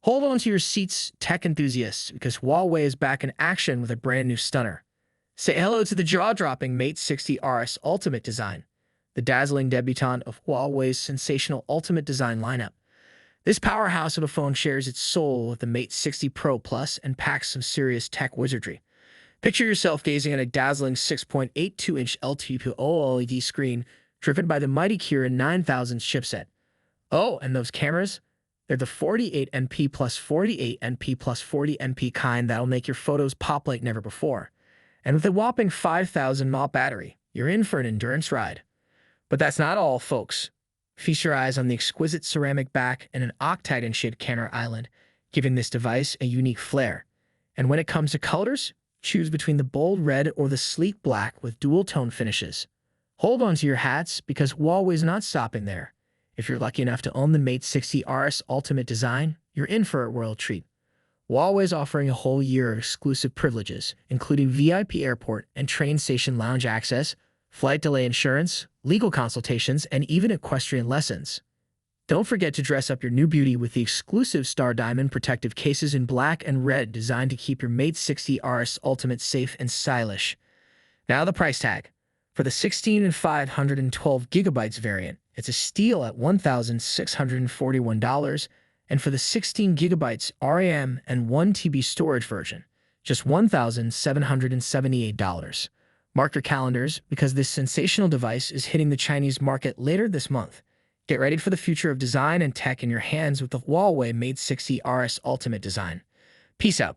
Hold on to your seats, tech enthusiasts, because Huawei is back in action with a brand new stunner. Say hello to the jaw-dropping Mate 60 RS Ultimate design, the dazzling debutante of Huawei's sensational Ultimate design lineup. This powerhouse of a phone shares its soul with the Mate 60 Pro Plus and packs some serious tech wizardry. Picture yourself gazing at a dazzling 6.82-inch LTPO OLED screen driven by the mighty Kirin 9000 chipset. Oh, and those cameras? They're the 48MP plus 48MP plus 40MP kind that'll make your photos pop like never before. And with a whopping 5,000 mAh battery, you're in for an endurance ride. But that's not all, folks. Feast your eyes on the exquisite ceramic back and an octagon-shaped camera island, giving this device a unique flair. And when it comes to colors, choose between the bold red or the sleek black with dual-tone finishes. Hold on to your hats because Huawei's not stopping there. If you're lucky enough to own the Mate 60 RS Ultimate design, you're in for a royal treat. Huawei is offering a whole year of exclusive privileges, including VIP airport and train station lounge access, flight delay insurance, legal consultations, and even equestrian lessons. Don't forget to dress up your new beauty with the exclusive Star Diamond protective cases in black and red designed to keep your Mate 60 RS Ultimate safe and stylish. Now the price tag. For the 16 and 512 gigabytes variant, it's a steal at $1,641, and for the 16 gigabytes RAM and 1 TB storage version, just $1,778. Mark your calendars because this sensational device is hitting the Chinese market later this month. Get ready for the future of design and tech in your hands with the Huawei Mate 60 RS Ultimate design. Peace out.